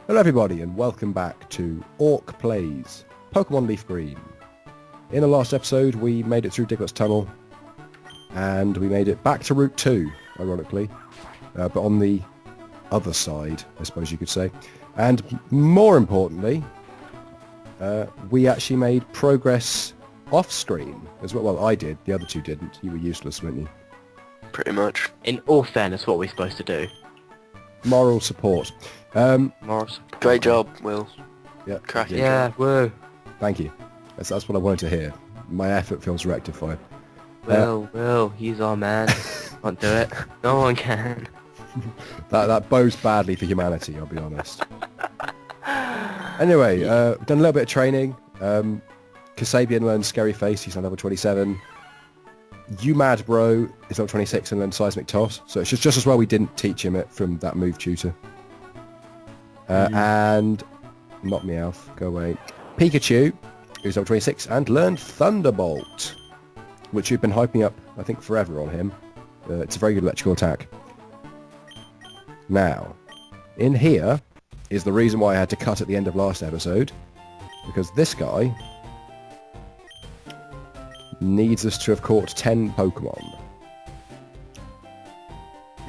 Hello everybody and welcome back to AWK Plays Pokemon Leafgreen. In the last episode we made it through Diglett's Tunnel and we made it back to Route 2, ironically, but on the other side, I suppose you could say. And more importantly, we actually made progress off-screen as well. Well, I did, the other two didn't. You were useless, weren't you? Pretty much. In all fairness, what are we supposed to do? Moral support. Morris? Great job, Will. Yeah, Cracking. Yeah, woo. thank you. That's what I wanted to hear. My effort feels rectified. Will, he's our man. Can't do it. No one can. That bodes badly for humanity, I'll be honest. Anyway, done a little bit of training. Kasabian learned Scary Face, he's on level 27. You Mad Bro is level 26 and learned Seismic Toss, so it's just as well we didn't teach him it from that move tutor. And not Meowth, go away. Pikachu, who's level 26, and learned Thunderbolt, which we've been hyping up, I think, forever on him. It's a very good electrical attack. Now, in here is the reason why I had to cut at the end of last episode, because this guy needs us to have caught 10 Pokemon.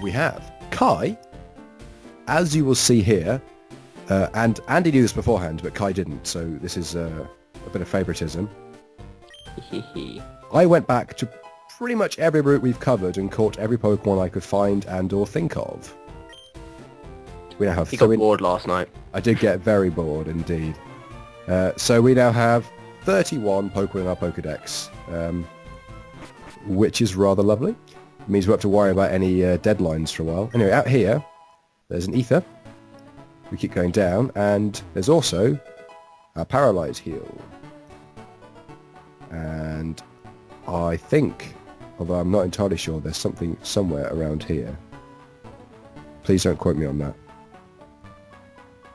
We have Kai, as you will see here, and Andy knew this beforehand, but Kai didn't, so this is a bit of favoritism. I went back to pretty much every route we've covered and caught every Pokemon I could find and or think of. We now have He got bored last night. I did get very bored indeed. So we now have 31 Pokemon in our Pokedex, which is rather lovely. It means we don't have to worry about any deadlines for a while. Anyway, out here, there's an Ether. We keep going down, and there's also a Paralyze Heal. And I think, although I'm not entirely sure, there's something somewhere around here. Please don't quote me on that.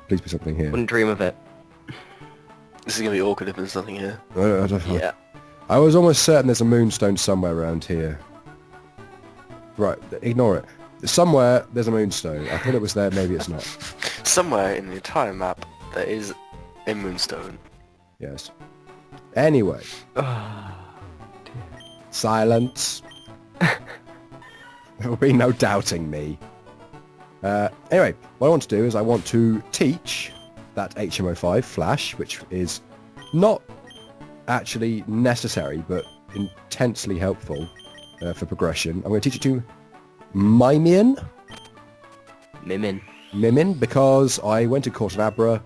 Please be something here. Wouldn't dream of it. This is going to be awkward if there's nothing here. I don't know. Yeah. I was almost certain there's a Moonstone somewhere around here. Right, ignore it. Somewhere there's a Moonstone. I thought it was there, maybe it's not. Somewhere in the entire map there is a Moonstone. Yes. Anyway. Silence. There will be no doubting me. Anyway, what I want to do is I want to teach that HM05 Flash, which is not actually necessary, but intensely helpful for progression. I'm going to teach it to Mime. Mimin, because I went and caught an Abra,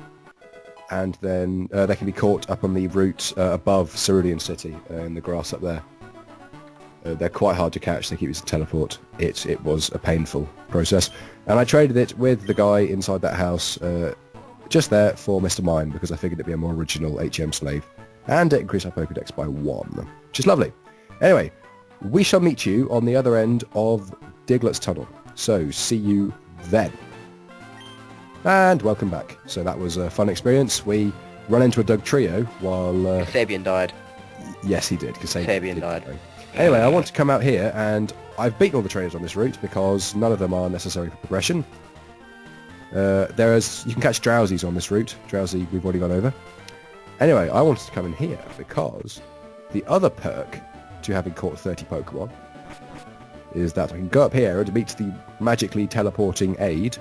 and then they can be caught up on the route above Cerulean City in the grass up there. They're quite hard to catch, they keep using teleport. It was a painful process. And I traded it with the guy inside that house just there for Mr. Mime, because I figured it'd be a more original HM slave. And it increased our Pokedex by 1, which is lovely. Anyway, we shall meet you on the other end of Diglett's Tunnel. So, see you then. And welcome back. So that was a fun experience. We run into a Dugtrio while... Fabian died. Yes, he did. Fabian died. Anyway, I want to come out here, and I've beaten all the trainers on this route because none of them are necessary for progression. You can catch Drowsies on this route. Drowsy, we've already gone over. Anyway, I wanted to come in here because the other perk to having caught 30 Pokemon is that I can go up here and meet the magically teleporting aid,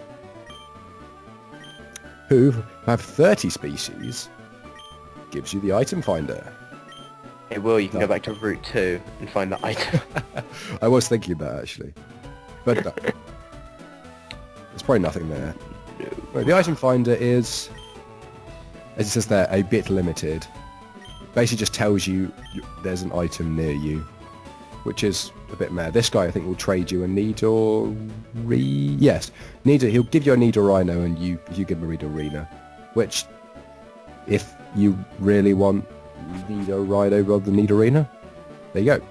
who have 30 species, gives you the item finder. Hey Will, you can go back to Route 2 and find the item. I was thinking that actually, but no. There's probably nothing there. Right, the item finder is, as it says there, a bit limited. Basically just tells you there's an item near you, which is a bit meh. This guy I think will trade you a Nidorino. Yes, he'll give you a Nidorino and you give him a Nidorino, which, if you really want Nidorino rather than Nidorino, there you go.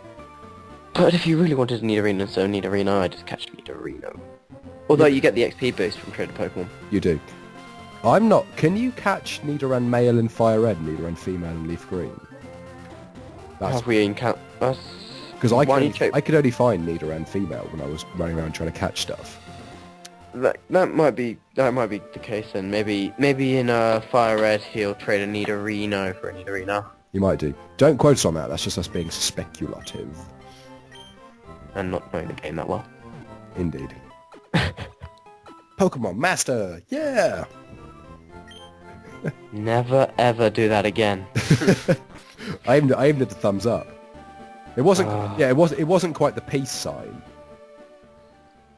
But if you really wanted a Nidorino, so Nidorino, I just catch Nidorino. Although you get the XP boost from Trader Pokemon. You do. I'm not... Can you catch Nidoran male in Fire Red and Nidoran female in Leaf Green? Have we encountered... Because I could only find Nidoran female when I was running around trying to catch stuff. That might be the case then. Maybe in Fire Red he'll trade a Nidorino for a Nidorino. You might do. Don't quote us on that. That's just us being speculative. And not knowing the game that well. Indeed. Pokemon Master! Yeah! Never ever do that again. I aimed at the thumbs up. It wasn't. Yeah, it wasn't quite the peace sign.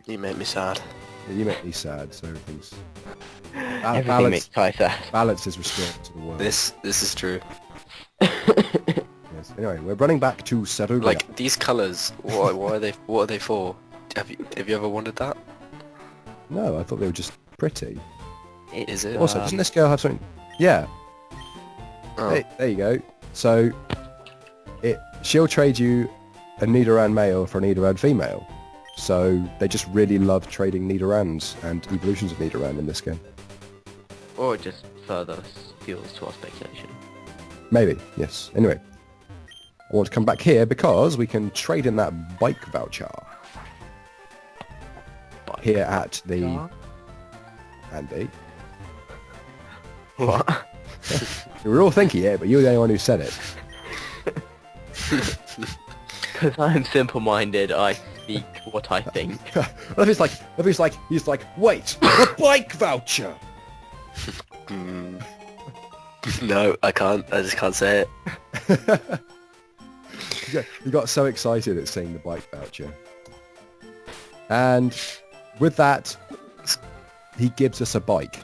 You make me sad. Yeah, you make me sad. So everything's Everything makes Kai sad. balance is restored to the world. This is true. Yes. Anyway, we're running back to Cerulean. Like these colours, why are they? What are they for? Have you ever wondered that? No, I thought they were just pretty. Is it? Also, doesn't this girl have something? Yeah. Oh. Hey, there you go. So, she'll trade you a Nidoran male for a Nidoran female. So they just really love trading Nidorans and evolutions of Nidoran in this game. Or it just further fuels to our speculation. Maybe, yes. Anyway, I want to come back here because we can trade in that bike voucher. Here at the... Andy. What? We were all thinking it, but you were the only one who said it. Because I'm simple-minded, I speak what I think. What if he's like, wait, a bike voucher! No, I can't. I just can't say it. You got so excited at seeing the bike voucher. And with that, he gives us a bike,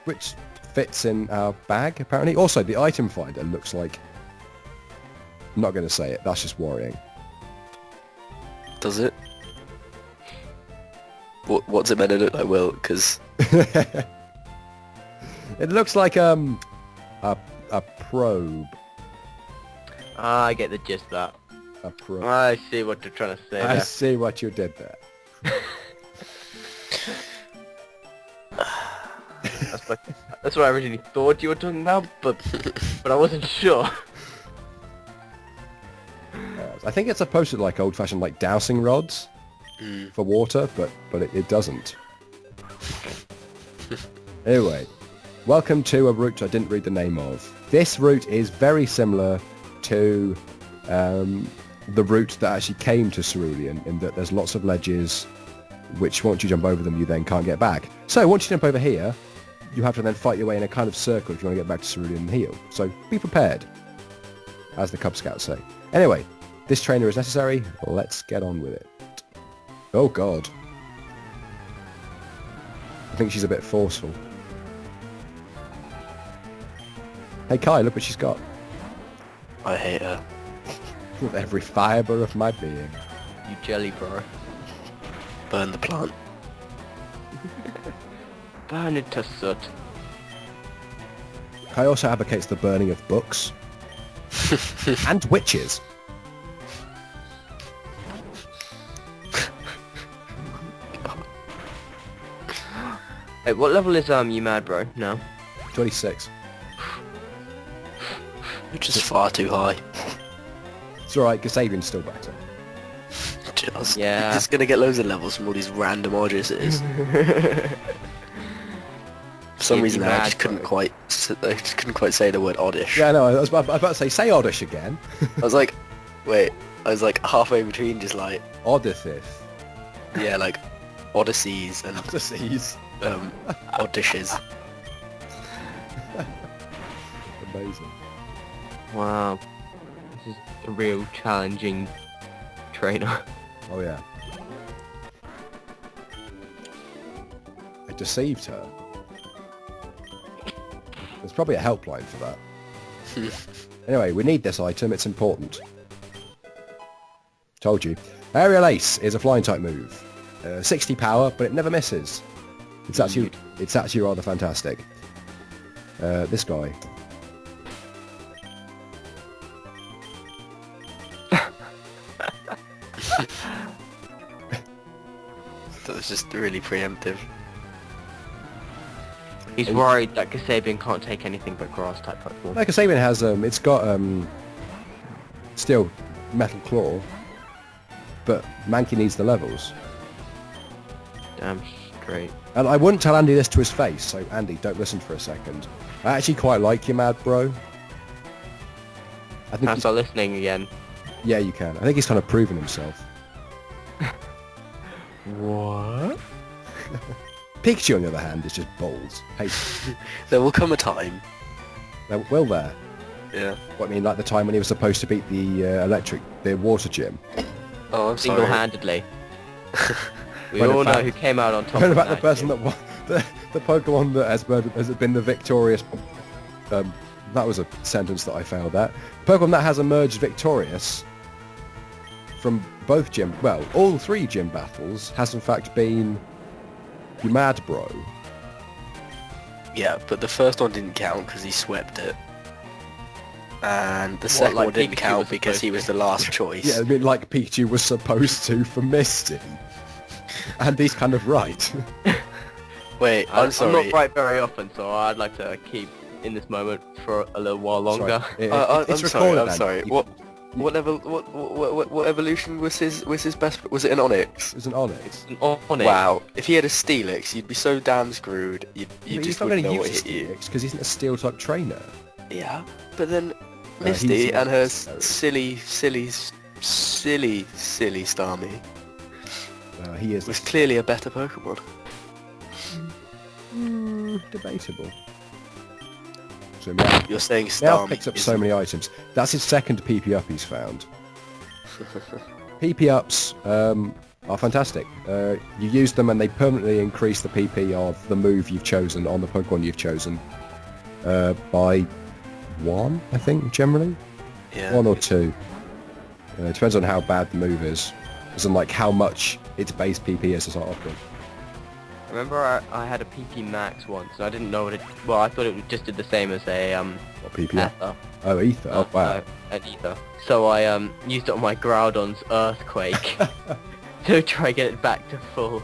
which fits in our bag, apparently. Also, the item finder looks like... I'm not going to say it, that's just worrying. Does it? What's it meant to look like, Will? Because It looks like a probe. I get the gist of that. A probe. I see what you're trying to say I there. see what you did there. That's what I originally thought you were talking about, but I wasn't sure. I think it's supposed to like old-fashioned like dowsing rods for water, but it doesn't. Anyway, welcome to a route I didn't read the name of. This route is very similar to the route that actually came to Cerulean, in that there's lots of ledges which once you jump over them you then can't get back. So once you jump over here, you have to then fight your way in a kind of circle if you want to get back to Cerulean and heal. So be prepared, as the Cub Scouts say. Anyway, this trainer is necessary. Let's get on with it. Oh god. I think she's a bit forceful. Hey Kai, look what she's got. I hate her. With every fibre of my being. You jelly bro. Burn the plant. Burn it to soot. Kai also advocates the burning of books. And witches. Hey, what level is you mad bro now? 26. Which is far too high. It's alright, Kasabian's still better. Just, Yeah. It's gonna get loads of levels from all these random oddities. For some You'd be reason I mad, just couldn't bro. quite say the word oddish. Yeah, no, I was about to say oddish again. I was like, wait, I was like halfway between just like, Odysseus. yeah, like Odysseys and Odysseus. Oddishes. Amazing. Wow. This is a real challenging trainer. Oh yeah. I deceived her. There's probably a helpline for that. Anyway, we need this item, it's important. Told you. Aerial Ace is a flying type move. 60 power, but it never misses. It's actually rather fantastic. This guy. That was just really preemptive. He's worried that Kasabian can't take anything but grass type Pokemon. Like Kasabian has, it's got still metal claw, but Mankey needs the levels. Damn Great. And I wouldn't tell Andy this to his face, so Andy, don't listen for a second. I actually quite like you, Mad Bro. I think Can I start listening again? yeah, you can. I think he's kind of proven himself. What? Pikachu, on the other hand, is just balls. Hey, There will come a time. will there? Yeah. What I mean, like the time when he was supposed to beat the water gym. Oh, I'm sorry. Single-handedly. We When in all know fact- who came out on top. What of about the that person gym. that won, the Pokemon that has been the victorious? That was a sentence that I failed at. Pokemon that has emerged victorious from both gym, well, all 3 gym battles, has in fact been you Mad Bro. Yeah, but the first one didn't count because he swept it. And the second like one didn't Pikachu count was because he supposed was to? the last choice. Yeah, I mean, like Pikachu was supposed to for Misty. And he's kind of right. Wait, I'm I'm sorry. not right very often, so I'd like to keep in this moment for a little while longer. Sorry. I'm It's sorry. recorded, I'm Andy. sorry. What level? What evolution was his best? Was it an Onyx? It was an Onyx. On it. Wow. If he had a Steelix, you'd be so damn screwed. You He's just not wouldn't going know to what use hit you. because he's not a steel type trainer. Yeah, but then he's Misty not and her necessary. silly Starmie He is was clearly a better Pokemon. debatable. So Meow, You're saying Meow Starmie picks up is so many items. That's his second PP up he's found. PP ups are fantastic. You use them and they permanently increase the PP of the move you've chosen on the Pokemon you've chosen by 1, I think, generally. Yeah. 1 or 2. It depends on how bad the move is. As in, like, how much its base PP is to start off with. I remember I had a PP Max once, and I didn't know what it... Well, I thought it just did the same as a, What PP up? Ether. Oh, Ether. Oh, wow. No, an Ether. So I, used it on my Groudon's Earthquake to try and get it back to full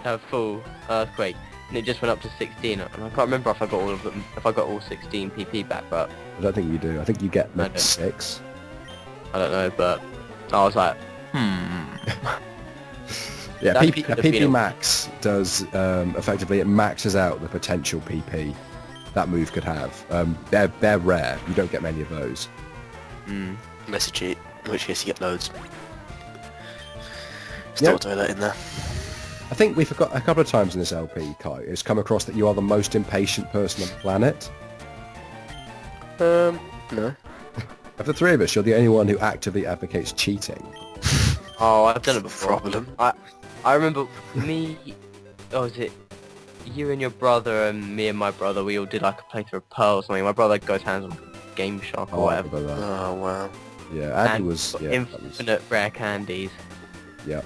Earthquake. And it just went up to 16, and I can't remember if I got all of them, if I got all 16 PP back, but I don't think you do. I think you get I like don't. 6. I don't know, but I was like, Yeah, That PP, could have PP been a- Max does, effectively, it maxes out the potential PP that move could have. They're rare. You don't get many of those. Unless you cheat, in which case you get loads. Still Yep. throw that in there. I think we forgot a couple of times in this LP, Kai, it's come across that you are the most impatient person on the planet. No. Of the 3 of us, you're the only one who actively advocates cheating. oh, I've done it before. Problem. I remember me, oh, was it you and your brother and me and my brother, we all did like a playthrough of Pearl or something. My brother goes hands on Game Shark or Oh, I whatever. remember that. Oh wow. Yeah, Andy And was... got Yeah, that was, infinite rare candies. yeah.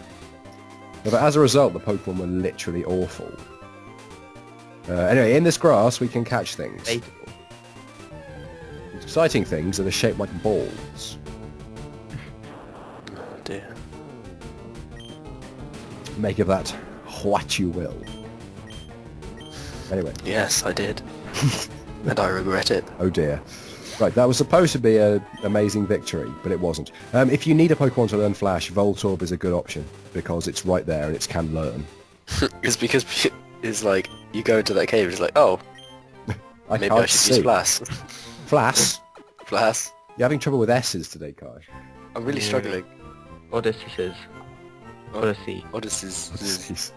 But as a result, the Pokemon were literally awful. Anyway, in this grass, we can catch things. Debatable. Exciting things that are shaped like balls. Oh dear. Make of that what you will. Anyway, Yes, I did. And I regret it. oh dear. Right, that was supposed to be an amazing victory, but it wasn't. If you need a Pokemon to learn Flash, Voltorb is a good option, because it's right there and it can learn. It's because it's like, you go into that cave and it's like, oh, maybe I should use Flash. Flash? Flash. You're having trouble with S's today, Kai. I'm really struggling. Odysseus. Odyssey. Odysseus.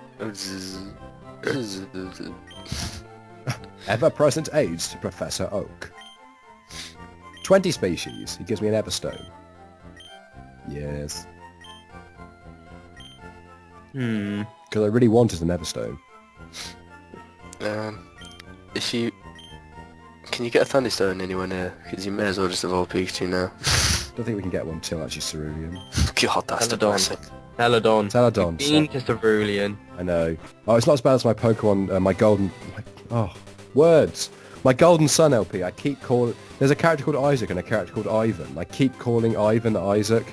Ever-present aids to Professor Oak. 20 species. He gives me an Everstone. Yes. Because I really wanted an Everstone. If you... Can you get a Thunderstone anywhere near? Because you may as well just evolve Pikachu now. Don't think we can get one till actually Cerulean. God, that's Celadon. depressing. Celadon. Celadon. Been to Cerulean. I know. Oh, it's not as bad as my Pokemon, my golden... words! My Golden Sun LP, I keep calling... There's a character called Isaac and a character called Ivan. I keep calling Ivan Isaac.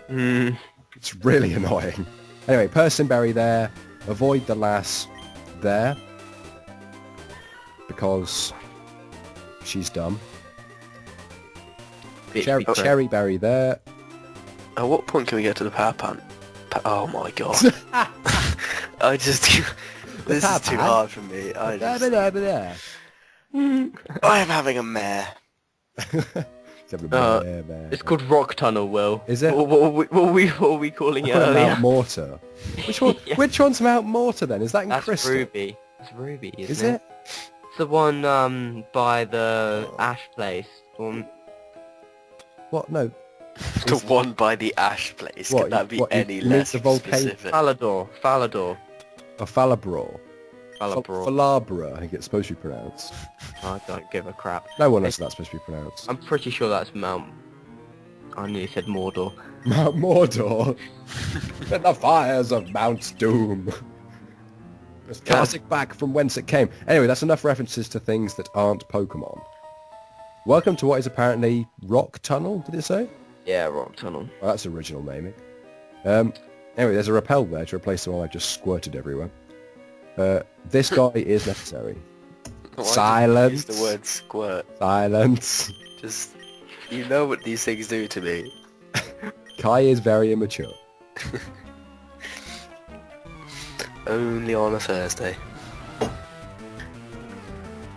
It's really annoying. Anyway, Persimberry there. Avoid the lass there. Because she's dumb. Cherry Berry there. At what point can we get to the power plant? Oh my god. I just... This is too hard for me. I am having a mare. It's called Rock Tunnel, Will. Is it? What were we calling it earlier? Mount Mortar. Which one? Yeah. Which one's Mount Mortar then? Is that in That's Crystal? Ruby. It's Ruby, isn't Is it? It's the one by the Ash place. What? No. The one by the Ash place. What, Could that be what, you any mean less the volcano? specific? Falador. A Falabra. Falabra. Falabra, I think it's supposed to be pronounced. I don't give a crap. No one knows that's supposed to be pronounced. I'm pretty sure that's Mount... I nearly said Mordor. Mount Mordor. In the fires of Mount Doom. Just cast it back from whence it came. Anyway, that's enough references to things that aren't Pokemon. Welcome to what is apparently Rock Tunnel, did it say? Yeah, Rock Tunnel. Well, that's original naming. Anyway, there's a repel there to replace the one I just squirted everywhere. This guy is necessary. Why Silence. did you use the word squirt. Silence. Just, you know what these things do to me. Kai is very immature. Only on a Thursday. And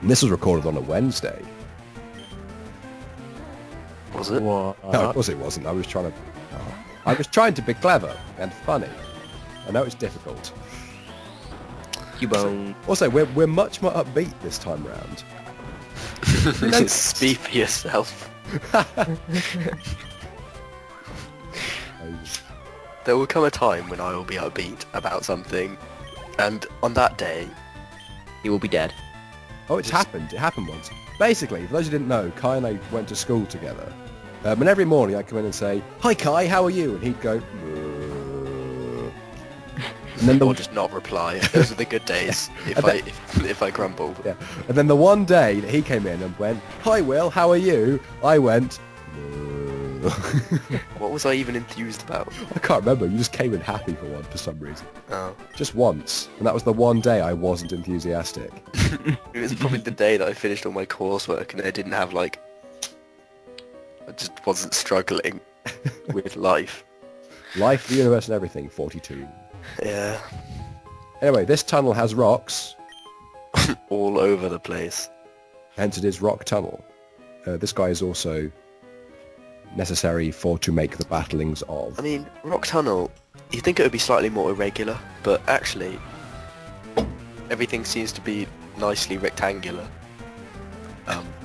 this was recorded on a Wednesday. Was it? What? No, of course it wasn't. I was trying to be clever and funny. I know it's difficult. Cubone. Also, we're much more upbeat this time round. Speak for yourself. There will come a time when I will be upbeat about something, and on that day... He will be dead. Oh, it's happened. It happened once. Basically, for those who didn't know, Kai and I went to school together. And every morning I'd come in and say, "Hi Kai, how are you?" And he'd go... And then Or just not reply. Those are the good days, if I grumble. Yeah. And then the one day that he came in and went, "Hi Will, how are you?" I went... What was I even enthused about? I can't remember. You just came in happy for some reason. Oh. Just once. And that was the one day I wasn't enthusiastic. It was probably the day that I finished all my coursework and I didn't have, like... I just wasn't struggling with life. Life, the universe and everything, 42. Yeah. Anyway, this tunnel has rocks. All over the place. Hence it is Rock Tunnel. This guy is also necessary to make the battlings of. I mean, Rock Tunnel, you'd think it would be slightly more irregular, but actually, everything seems to be nicely rectangular.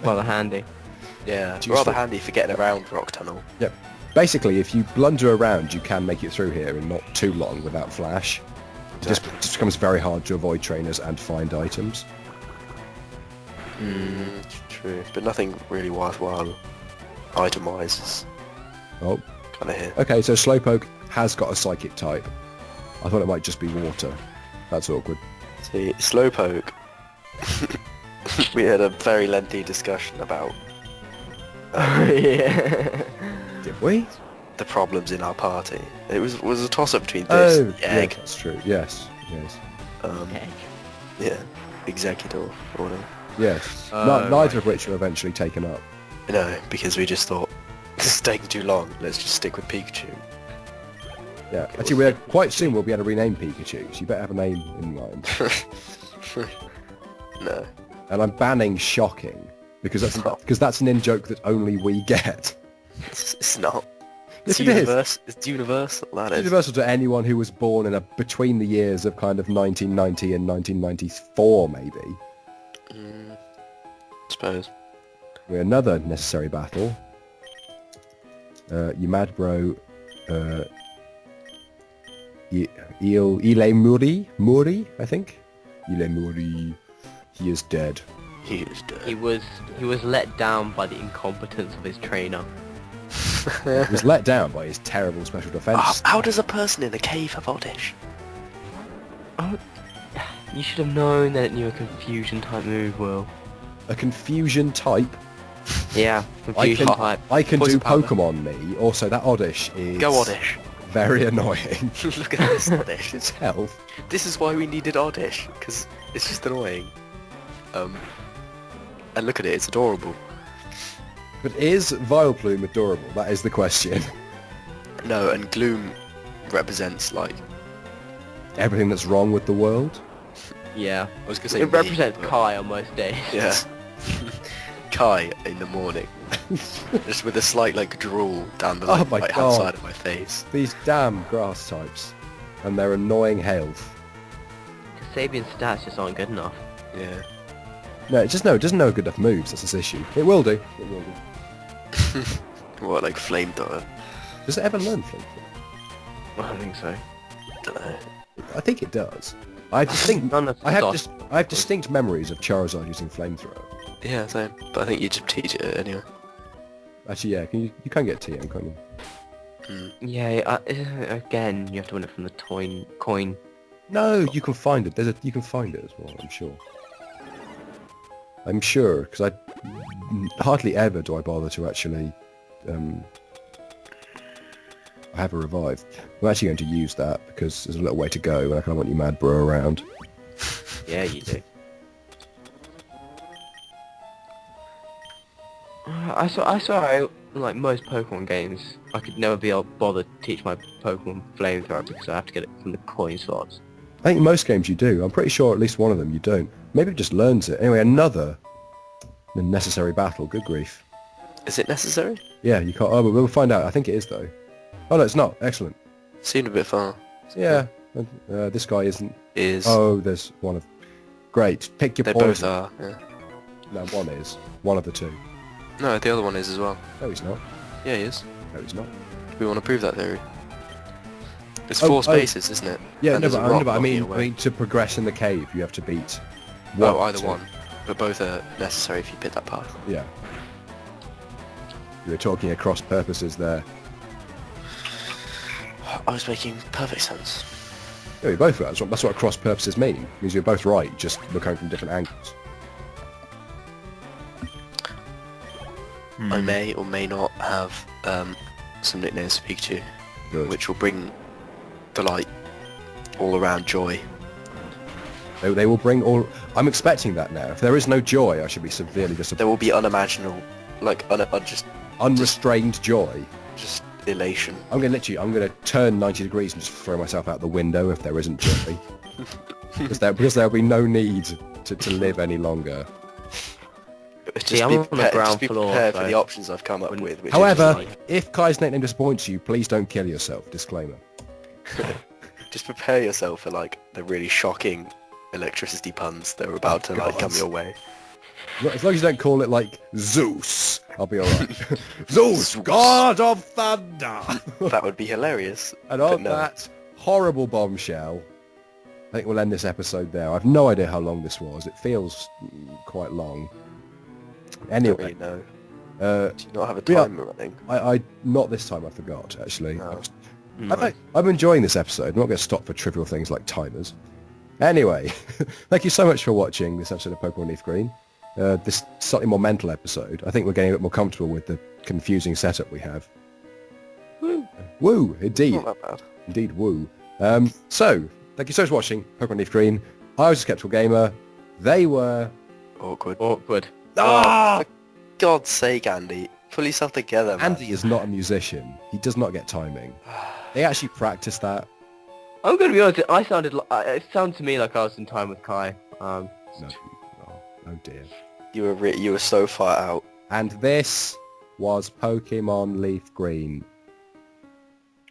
Rather handy. Yeah, Useful. rather handy for getting around Rock Tunnel. Yep. Basically, if you blunder around, you can make it through here in not too long without flash. It just becomes very hard to avoid trainers and find items. True, but nothing really worthwhile item-wise is Oh, kind of here. okay, so Slowpoke has got a psychic type. I thought it might just be water. That's awkward. See, Slowpoke, we had a very lengthy discussion about Yeah. Did we? the problems in our party. It was a toss-up between this and the yeah, egg. that's true. Yes, yes, Egg. Yeah, Executor or whatever. yes. Oh, Neither of which were eventually taken up. No, because we just thought, this is taking too long, let's just stick with Pikachu. Yeah, actually, quite soon we'll be able to rename Pikachu, so you better have a name in mind. No. And I'm banning shocking because that's an in-joke that only we get. It's not. Yes, It's it is. It's universal, that It's is. universal to anyone who was born in between the years of kind of 1990 and 1994, maybe. Suppose. We're another necessary battle. You mad bro. Ile Muri, I think. Ile Muri. He is dead. He is dead. He was let down by the incompetence of his trainer. He was let down by his terrible special defense. How does a person in a cave have oddish? Oh, you should have known that it knew a confusion type move, Will. A confusion type. Yeah, confusion type. I can Poison do powder. Pokemon me. Also, that Oddish is Go Oddish. very annoying. Look at this Oddish. Its health. This is why we needed Oddish, because it's just annoying. And look at it, it's adorable. But is Vileplume adorable? That is the question. No, and Gloom represents, like... Everything that's wrong with the world. Yeah. I was gonna say It me, represents but- Kai on most days. Yeah. Kai in the morning. Just with a slight like drool down the Oh my right hand God. side of my face. These damn grass types. And their annoying health. Kasabian's stats just aren't good enough. Yeah. No, it doesn't know good enough moves, that's his issue. It will do. It will do. What, like flame dot? Does it ever learn flamethrower? I don't think so. Don't know. I think it does. I think None of I have the dis I have distinct memories of Charizard using flamethrower. Yeah, same. But I think you just teach it anyway. Actually, yeah, you can get TM, can't you? Yeah, again, you have to win it from the coin. No, you can find it. You can find it as well. I'm sure. I'm sure because I hardly ever do I bother to actually have a revive. I'm actually going to use that because there's a little way to go, and I kind of want you mad bro around. Yeah, you do. I saw like most Pokemon games, I could never be able to bother to teach my Pokemon flamethrower because I have to get it from the coin slots. I think in most games you do. I'm pretty sure at least one of them you don't. Maybe it just learns it. Anyway, another necessary battle. Good grief. Is it necessary? Yeah, you can't. Oh, but we'll find out. I think it is though. Oh no, it's not. Excellent. Seemed a bit far. Yeah. This guy isn't. Is Oh, there's one of. Great. Pick your they poison. both are, yeah. No, one is. One of the two. No, the other one is as well. No, he's not. Yeah, he is. No, he's not. We want to prove that theory. It's Oh, 4 oh. spaces, isn't it? Yeah, And no, there's a but, rock I blocking mean, your way. to progress in the cave, you have to beat. Oh, of either two. one. But both are necessary if you pick that path. Yeah. You were talking across purposes there. I was making perfect sense. Yeah, we both were. That's what cross purposes mean. It means you're both right, just we're coming from different angles. I may or may not have some nicknames for Pikachu, Good. which will bring the like all around joy. They will bring all... I'm expecting that now. If there is no joy, I should be severely disappointed. There will be unimaginable, like just Unrestrained joy. elation. I'm going to turn 90 degrees and just throw myself out the window if there isn't joy. because there'll be no need to live any longer. Just I'm be on the prepared, ground just be floor, prepared for so the options I've come up with. Which However, is just, if Kai's nickname disappoints you, please don't kill yourself. Disclaimer. just prepare yourself for like the really shocking electricity puns that are about to like come God. your way. As long as you don't call it like Zeus, I'll be alright. Zeus, God of Thunder! That would be hilarious. And but on no. that horrible bombshell, I think we'll end this episode there. I've no idea how long this was. It feels quite long. Don't Anyway, really know. uh, Do you not have a we are- timer running? I not this time. I forgot actually. No. I'm enjoying this episode. I'm not going to stop for trivial things like timers. Anyway, thank you so much for watching this episode of Pokemon Leaf Green. This slightly more mental episode. I think we're getting a bit more comfortable with the confusing setup we have. Woo. Woo, indeed. Not that bad. Indeed, woo. So, thank you so much for watching Pokemon Leaf Green. I was a Skeptical Gamer. They were... Awkward. Awkward. Ah! For God's sake, Andy. Pull yourself together, man. Andy is not a musician. He does not get timing. They actually practice that. I'm gonna be honest. It sounded to me like I was in time with Kai. No. Oh dear. You were so far out. And this was Pokemon Leaf Green.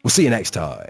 We'll see you next time.